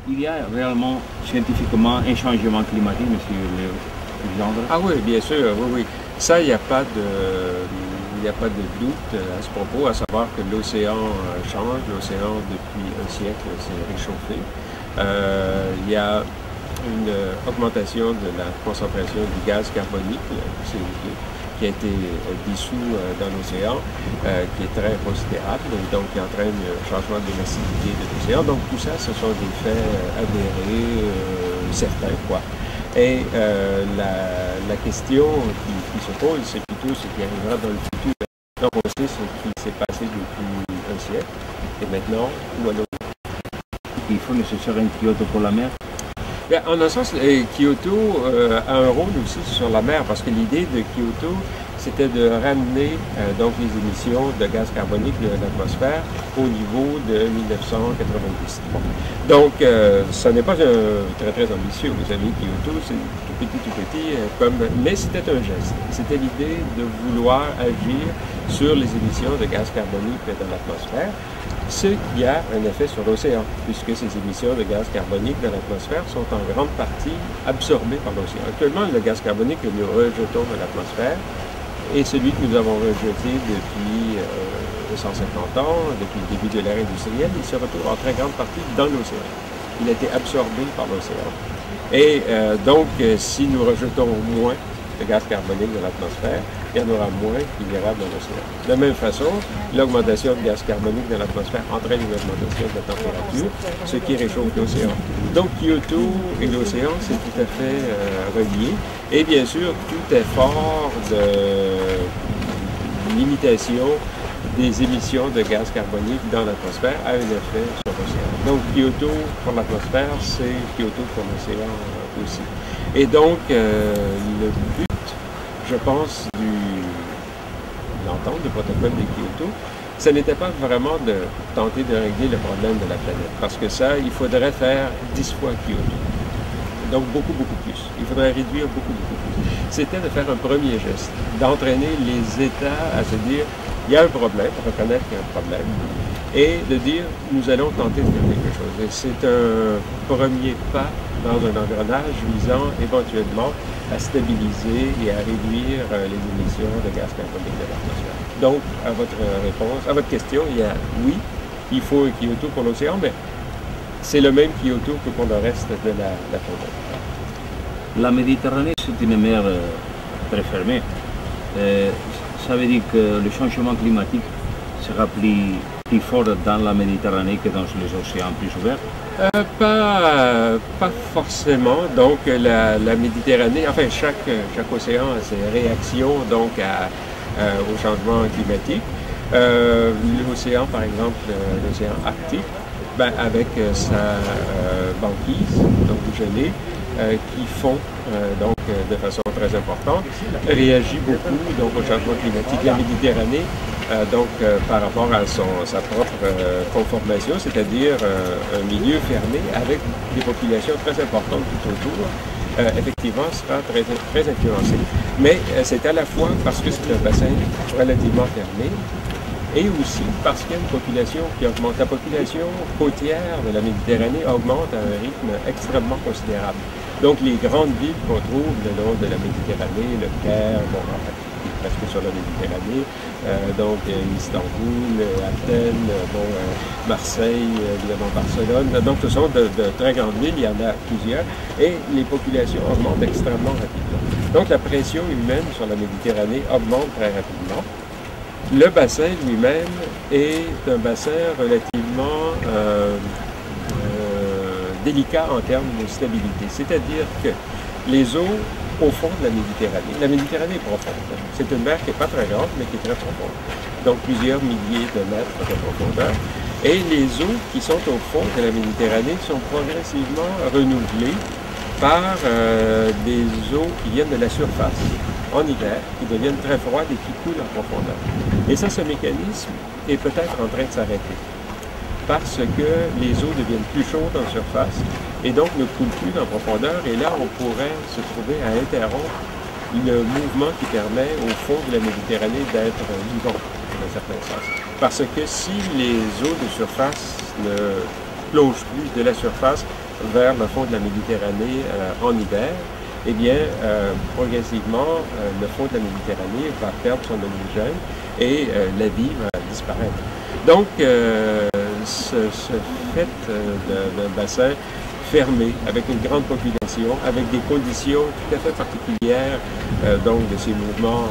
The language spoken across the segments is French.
Il y a réellement, scientifiquement, un changement climatique, monsieur Legendre? Ah oui, bien sûr, oui, oui. Ça, il n'y a pas de doute à ce propos, à savoir que l'océan change. L'océan, depuis un siècle, s'est réchauffé. Il y a une augmentation de la concentration du gaz carbonique, le CO2, qui a été dissous dans l'océan, qui est très considérable, donc qui entraîne un changement de l'acidité de l'océan. Donc tout ça, ce sont des faits avérés, certains, quoi. Et la question qui se pose, c'est plutôt ce qui arrivera dans le futur. Donc on sait ce qui s'est passé depuis un siècle, et maintenant, où allons-nous? Il faut nécessairement un Kyoto pour la mer? Bien, en un sens, Kyoto a un rôle aussi sur la mer, parce que l'idée de Kyoto, c'était de ramener donc les émissions de gaz carbonique de l'atmosphère au niveau de 1990. Donc, ça n'est pas très très ambitieux, vous savez, Kyoto, c'est tout petit, mais c'était un geste. C'était l'idée de vouloir agir sur les émissions de gaz carbonique dans l'atmosphère, ce qui a un effet sur l'océan, puisque ces émissions de gaz carbonique dans l'atmosphère sont en grande partie absorbées par l'océan. Actuellement, le gaz carbonique que nous rejetons de l'atmosphère est celui que nous avons rejeté depuis 150 ans, depuis le début de l'ère industrielle. Il se retrouve en très grande partie dans l'océan. Il a été absorbé par l'océan. Et donc, si nous rejetons moins de gaz carbonique de l'atmosphère, il y en aura moins qui ira dans l'océan. De la même façon, l'augmentation de gaz carbonique dans l'atmosphère entraîne une augmentation de la température, ce qui réchauffe l'océan. Donc Kyoto et l'océan, c'est tout à fait relié. Et bien sûr, tout effort de limitation des émissions de gaz carbonique dans l'atmosphère a un effet sur l'océan. Donc Kyoto pour l'atmosphère, c'est Kyoto pour l'océan aussi. Et donc, le but, je pense, de l'entente du protocole de Kyoto, ce n'était pas vraiment de tenter de régler le problème de la planète, parce que ça, il faudrait faire 10 fois Kyoto. Donc beaucoup plus. Il faudrait réduire beaucoup plus. C'était de faire un premier geste, d'entraîner les États à se dire, il y a un problème, reconnaître qu'il y a un problème, et de dire, nous allons tenter de faire quelque chose. Et c'est un premier pas dans un engrenage visant éventuellement à stabiliser et à réduire les émissions de gaz carbonique de l'atmosphère. Donc, à votre réponse, à votre question, il y a oui, il faut un Kyoto pour l'océan, mais c'est le même Kyoto que pour le reste de la planète. La Méditerranée, c'est une mer très fermée. Ça veut dire que le changement climatique sera plus fort dans la Méditerranée que dans les océans plus ouverts? Pas forcément. Donc la Méditerranée, enfin chaque océan a ses réactions donc au changement climatique. L'océan, par exemple, l'océan Arctique, avec sa banquise, donc gelée, qui fond donc de façon très importante, réagit beaucoup donc au changement climatique. La Méditerranée, par rapport à sa propre conformation, c'est-à-dire un milieu fermé avec des populations très importantes tout autour, effectivement sera très, très influencé. Mais c'est à la fois parce que c'est un bassin relativement fermé, et aussi parce qu'il y a une population qui augmente. La population côtière de la Méditerranée augmente à un rythme extrêmement considérable. Donc les grandes villes qu'on trouve le long de la Méditerranée, le Caire, presque sur la Méditerranée, donc Istanbul, Athènes, Marseille, évidemment Barcelone. Donc ce sont de très grandes villes, il y en a plusieurs, et les populations augmentent extrêmement rapidement. Donc la pression humaine sur la Méditerranée augmente très rapidement. Le bassin lui-même est un bassin relativement délicat en termes de stabilité. C'est-à-dire que les eaux au fond de la Méditerranée est profonde. C'est une mer qui n'est pas très grande, mais qui est très profonde. Donc plusieurs milliers de mètres de profondeur. Et les eaux qui sont au fond de la Méditerranée sont progressivement renouvelées par des eaux qui viennent de la surface en hiver, qui deviennent très froides et qui coulent en profondeur. Et ça, ce mécanisme est peut-être en train de s'arrêter parce que les eaux deviennent plus chaudes en surface et donc ne coulent plus en profondeur. Et là, on pourrait se trouver à interrompre le mouvement qui permet au fond de la Méditerranée d'être vivant, dans un certain sens. Parce que si les eaux de surface ne plongent plus de la surface vers le fond de la Méditerranée en hiver, eh bien, progressivement, le fond de la Méditerranée va perdre son oxygène et la vie va disparaître. Donc, ce fait d'un bassin fermé, avec une grande population, avec des conditions tout à fait particulières donc de ces mouvements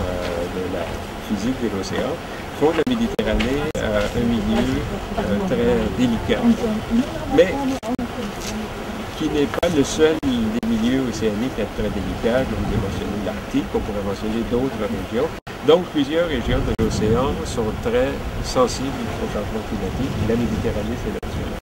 de la physique de l'océan, font de la Méditerranée un milieu très délicat, mais qui n'est pas le seul des milieux océaniques à être très délicat. Je vous ai mentionné l'Arctique, on pourrait mentionner d'autres régions. Donc, plusieurs régions de l'océan sont très sensibles au changement climatique. La Méditerranée, c'est là-dessus.